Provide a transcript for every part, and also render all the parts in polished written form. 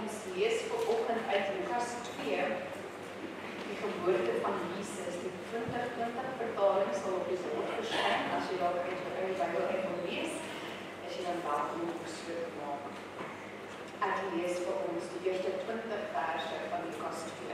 ons lees vanoggend uit Lukas 2, die geboorte van Jesus. Die 2020 vertaling sal op die bord verskyn, as jy daar uit die Bybel uit wil lees, as jy dan welkom om gesloop maak. Ek lees vir ons die eerste 20 verse van Lukas 2.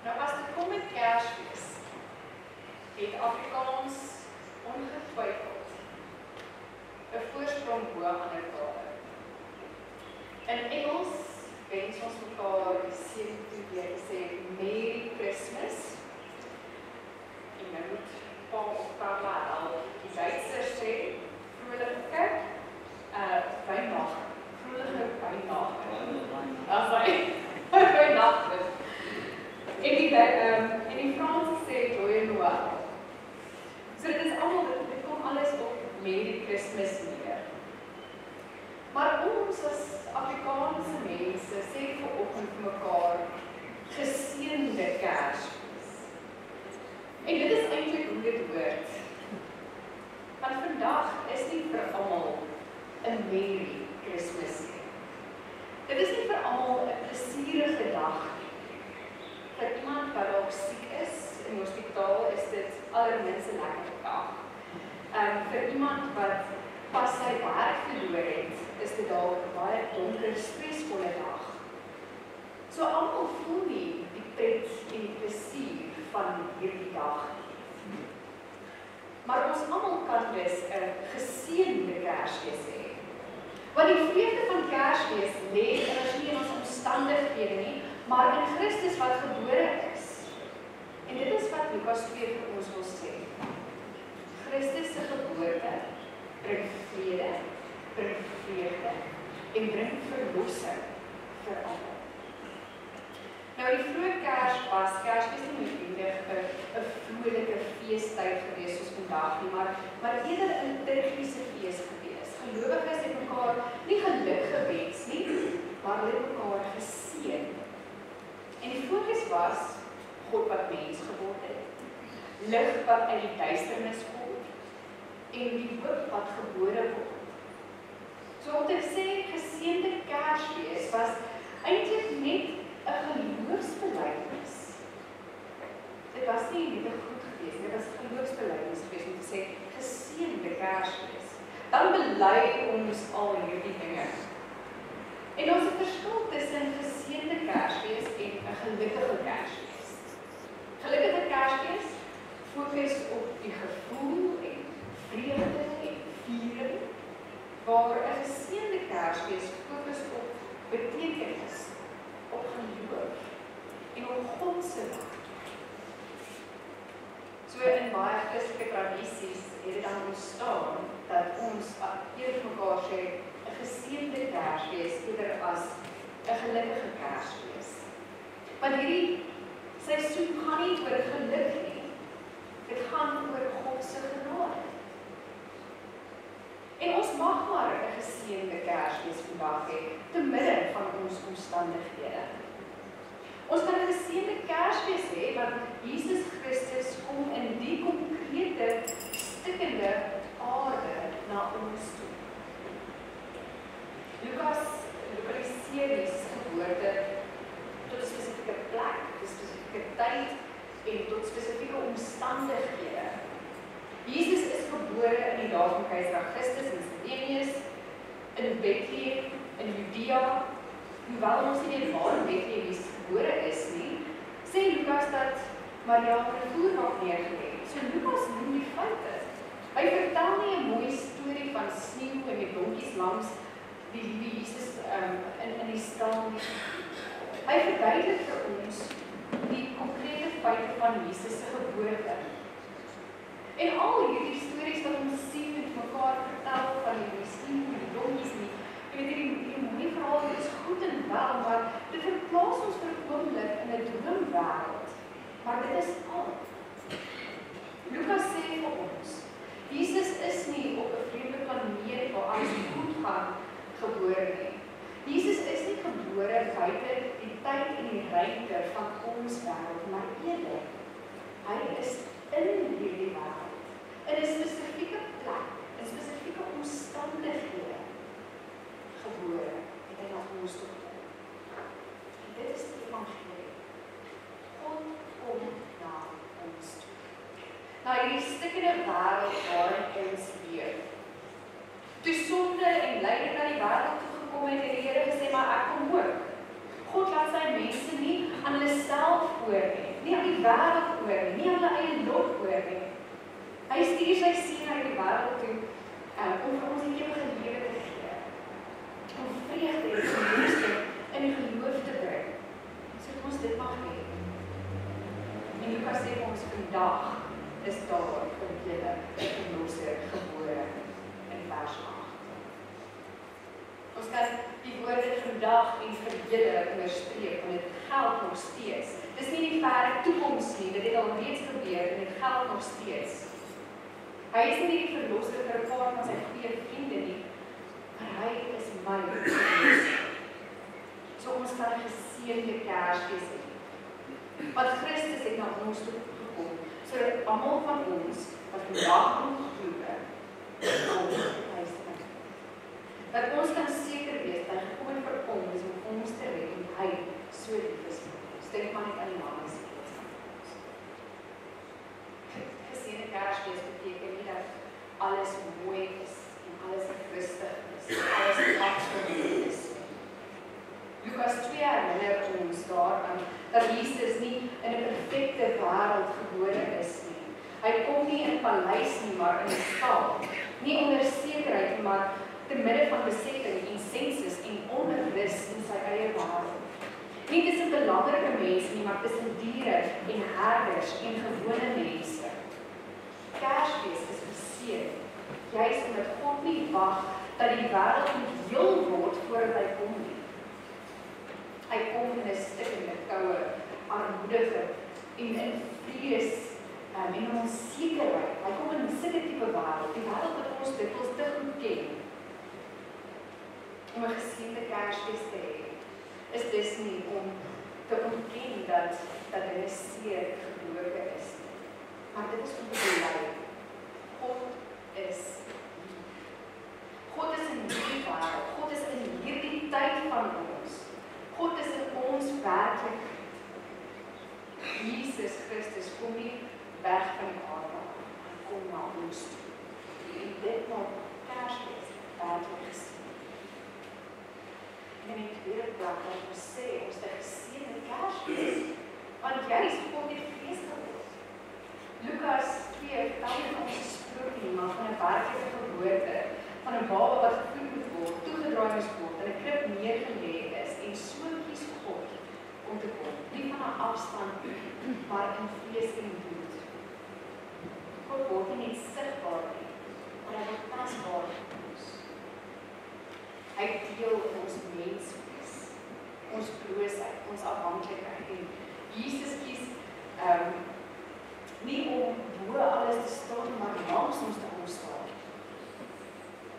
Nou as dit kom met Kersfees, het Afrikaans ongetwyfeld 'n voorsprong bo ander tale. In Engels wens ons mekaar die seën toe deur te sê Merry Christmas. En nou moet pa of Karla help. Die Duitsers sê vrolike Weihnacht. Vrolige Weihnacht. As hy Weihnacht. dalk siek is in die hospitaal, is dit allerminste lekker dag. Vir iemand wat pas sy werk verloor het, is dit dalk 'n baie donker, stresvolle dag. So almal voel nie die pret en die plesier van hierdie dag. Maar ons almal kan dus 'n geseënde Kersfees hê. Want die vreugde van Kersfees lê nie in ons omstandighede nie, maar in Christus wat gebore is. En dit is wat Lukas 2 vir ons wil sê. Christus se geboorte bring vrede, bring vreugde en bring verlossing vir almal. Nou die vroeë Kersfees nie noodwendig 'n vrolike feestyd gewees soos vandag nie, maar eerder 'n liturgiese fees gewees. Gelowiges het mekaar nie geluk gewens nie, maar hulle het mekaar geseën. En die fokus was God wat mens geword het, lig wat uit die duisternis kom en die hoop wat gebore word. So om te sê geseënde Kersfees was eintlik net 'n geloofsbelijdenis. Dit was nie net goed geweest, dit was 'n geloofsbelijdenis geweest om te sê geseënde Kersfees. Dan bely ons al hierdie dinge. En ons het verskil tussen geseënde Kersfees en 'n gelukkige Kersfees. Gelukkige Kersfees fokus op die gevoel en vreugde en viering, waar 'n geseënde Kersfees fokus op betekenis, op geloof en op God se werk. So in baie Christelike tradisies het dit dan ontstaan dat ons eers mekaar sê 'n geseënde Kersfees eerder as 'n gelukkige Kersfees. Want hierdie seisoen gaan nie oor geluk nie. Dit gaan oor God se genade. En ons mag maar 'n geseënde Kersfees vandag hê te midde van ons omstandighede. Ons kan 'n geseënde Kersfees hê want Jesus Christus kom in die konkrete stikkende aarde na ons toe. Lukas lokaliseer Jesus geboorte tot 'n spesifieke plek, 'n spesifieke tyd en tot spesifieke omstandighede. Jesus is gebore in die dae van keiser Augustus in Sidonius, in Bethlehem, in Judea. Hoewel ons nie weet waar in Bethlehem Jesus gebore is nie, sê Lukas dat Maria op 'n voerwag neergelê het. So Lukas noem die feite. Hy vertel nie 'n mooi storie van sneeu en met donkies langs die liewe Jesus in die stal nie. Hy verduidelik vir ons die konkrete feite van Jesus se geboorte. En al hierdie stories wat ons sien met mekaar vertel van die sneeu en die donkies nie, jy weet hierdie mooi verhaal is goed en wel, maar dit verplaas ons vir 'n oomblik in 'n droomwêreld. Maar dit is al. Lukas sê vir ons, Jesus is nie op 'n vreemde planeet waar alles goed gaan gebore nie. Jesus is nie gebore buite die tyd en die ruimte van ons wêreld, maar eerder, hy is in hierdie wêreld, in 'n spesifieke plek, in spesifieke omstandighede gebore, het hy na ons toe gekom. En dit is die evangelie. God kom na ons toe. Na hierdie stikkende wêreld waarin ons leef. Toe sonde en lyding na die wêreld toe gekom het, het die Here gesê, maar ek kom ook. God laat sy mense nie aan hulle self oor nie aan die wêreld oor nie aan hulle eie lot oor nie. Hy stuur sy seun uit die wêreld toe om vir ons 'n ewige lewe te gee. Om vreugde en verlossing in die geloof te bring. Sodat ons dit mag hê. En Lukas sê ons vandag is daar vir julle 'n verlosser gebore in vers 8. Ons kan die woorde vandag en vir julle onderstreep, want dit geld nog steeds. Dis nie die verre toekoms nie, dit het al reeds gebeur en dit geld nog steeds. Hy is nie die verlosser vir 'n paar van sy goeie vriende nie, maar hy is my verlosser. So ons kan 'n geseënde Kersfees hê. Want Christus het na ons toe gekom, sodat almal van ons wat vandag nog glo, dat ons kan seker wees dat hy gekom het vir ons om ons te red en hy so lief is vir ons. Dink maar net aan die naam van Jesus. daaraan dat Jesus nie in 'n perfekte wêreld gebore is nie. Hy kom nie in 'n paleis nie, maar in 'n stal. Nie onder sekerheid nie, maar te midde van besetting en sensus en onrus in sy eie wêreld. Nie tussen belangrike mense nie, maar tussen diere en herders en gewone mense. Kersfees is beseer, juis omdat God nie wag dat die wêreld moet heel word voordat hy kom nie. Hy kom in 'n stikkende, koue, armoedige en in vrees en in onsekerheid. Hy kom in 'n sulke tipe wêreld, die wêreld wat ons dikwels te goed ken. Om 'n geseënde Kersfees te hê, is dis nie om te ontken dat dit seer gebroke is nie. Maar dit is om te bely. God is lief. God is in hierdie wêreld. God is in hierdie tyd van ons. God is in ons werklikheid. Jesus Christus kom nie weg van die aarde. Hy kom na ons toe. En dit maak Kersfees werklik gesien. En in die tweede plek wat ons sê, ons het geseënde Kersfees, want juist God het vlees geword. Lukas 2 vertel ons 'n sprokie maar van 'n werklike geboorte, van 'n baba wat gevoed moet word, toegedraai moes word, in 'n krib neergelê is en so kies God om te kom, nie van 'n afstand, maar in vlees en bloed. God word nie net sigbaar nie, maar hy word tasbaar vir ons. Hy deel in ons menswees, ons broosheid, ons afhanklikheid. En Jesus kies nie om bo alles te staan, maar langs ons te omstaan.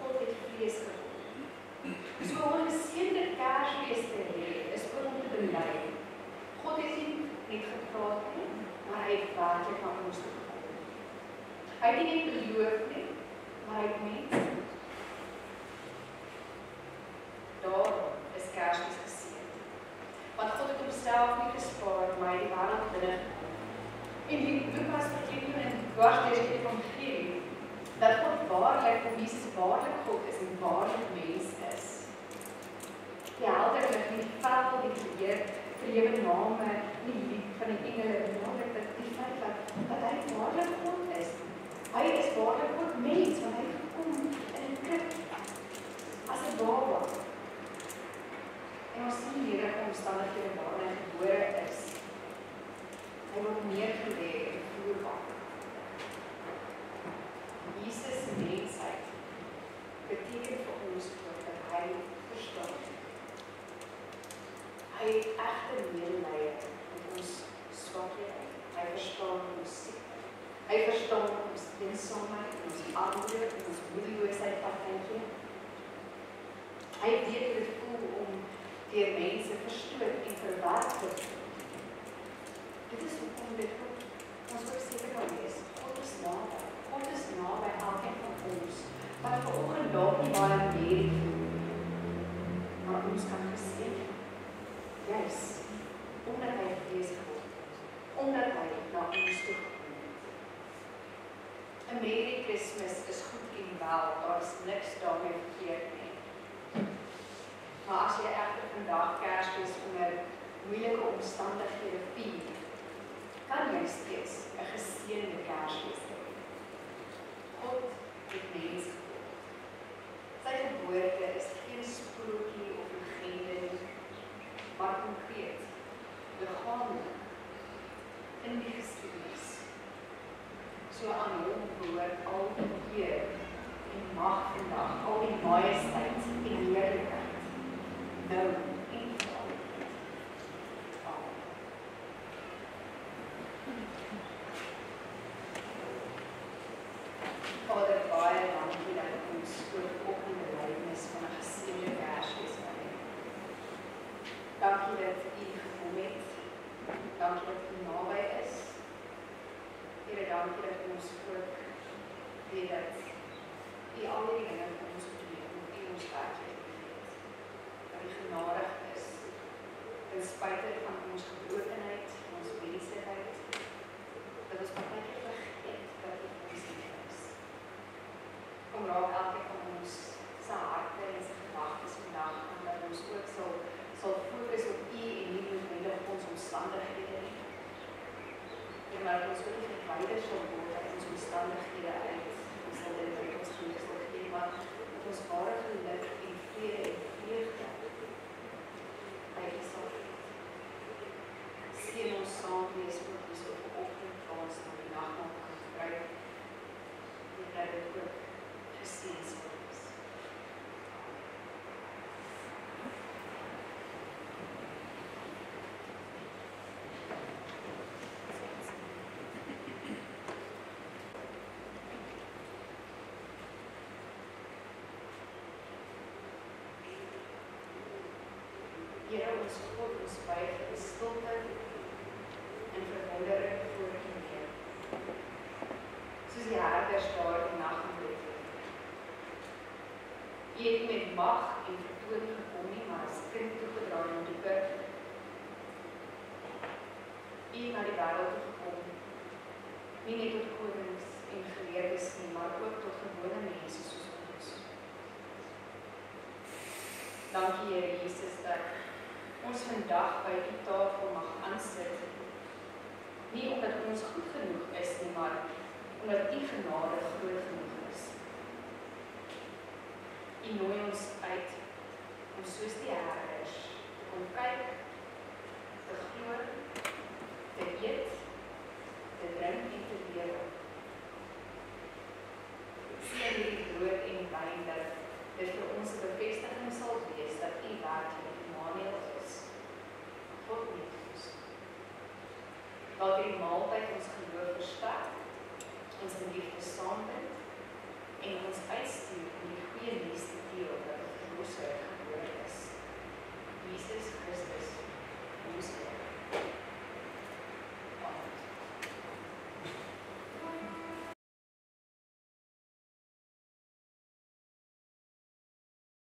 God het vlees geword. So om 'n geseënde Kersfees te hê, is ook om te bely. God het nie net gepraat nie, maar hy het werklik na ons toe gekom. Hy het nie net beloof nie, maar hy het mense. Daarom is Kersfees geseënd. Want God het homself nie gespaar, maar hy die wêreld binne gekom. En die Lukas vertel in dwars deur die evangelie dat God waarlik, om Jesus waarlik God is en waarlik mens is. Die helderlik nie die vel, die verhewe name, die lied van die engele, belangrijk dat die feit dat hy waarlik God is. Hy is waarlik God mens, want hy het gekom in 'n krib as 'n baba. En ons sien hierdie omstandighede waarin hy gebore is. Hy word neergelê en voerbaar. Jesus se mensheid beteken vir ons ook dat hy verstaan. Hy het egte medelee met ons swakhede. Hy verstaan ons siekte. Hy verstaan ons eensaamheid, ons armoede, ons moedeloosheid partytjie. Hy weet hoe dit voel om deur mense verstoot en verwerp te word. Dit is hoekom dit ons ook seker kan wees. God is naby. God is naby elkeen van ons. Wat vanoggend dalk nie baie meer voel, maar ons kan geseën. Juis, omdat hy vlees geword het. Omdat hy na ons toe gekom het. 'n Merry Christmas is goed en wel, daar is niks daarmee verkeerd nie. Maar as jy egter vandag Kersfees onder moeilike omstandighede vier, kan jy steeds 'n geseënde Kersfees hê. God het mens geword. Sy geboorte is geen sprokie of legende nie, maar konkreet, liggaamlik, in die geskiedenis. So aan hom behoort al die eer en mag vandag, al die majesteit en heerlikheid, nou en vir altyd. Amen. Vader, baie dankie dat ons ook in die belydenis van 'n geseënde Kersfees kan hê. Dankie dat U gekom het. Dankie dat U naby is. Here, dankie dat ons ook weet dat U al die dinge vir ons gedoen het, U ons werklik liefhet. Dat U genadig is, ten spyte van ons gebrokenheid, ons menslikheid, dat ons partykeer vergeet dat U ons lief is. Kom raak elke van ons se harte en se gedagtes vandag, en dat ons ook sal fokus op U en nie noodwendig dat ons ook nie verwyder sal word uit ons omstandighede uit, ons sal dit uit ons geluk sal gee, maar dat ons ware geluk en vrede en vreugde uit die sal gee. Seën ons saam wees ook die so vanoggend waar ons na die nagmaal kan gebruik, en dat dit ook geseën sal wees. Here ons God, ons buig in stilte en verwondering voor U neer. Soos die herders daar die nag in Bethlehem. U het met mag en vertoon gekom nie, maar as kind toegedraai om die put. U het na die wêreld toe gekom, nie net tot konings en geleerdes nie, maar ook tot gewone mense soos ons. Dankie Here Jesus dat ons vandag by die tafel mag aansit, nie omdat ons goed genoeg is nie, maar omdat die genade groot genoeg is. U nooi ons uit om soos die herders te kom kyk, te glo, te eet, te drink en te lewe. Seën hierdie brood en wyn dat dit vir ons 'n bevestiging sal wees dat U werklik Immanuel is. God met ons. Laat hierdie maaltyd ons geloof versterk, ons in liefde saambind en ons uitstuur om die goeie nuus te deel dat die verlosser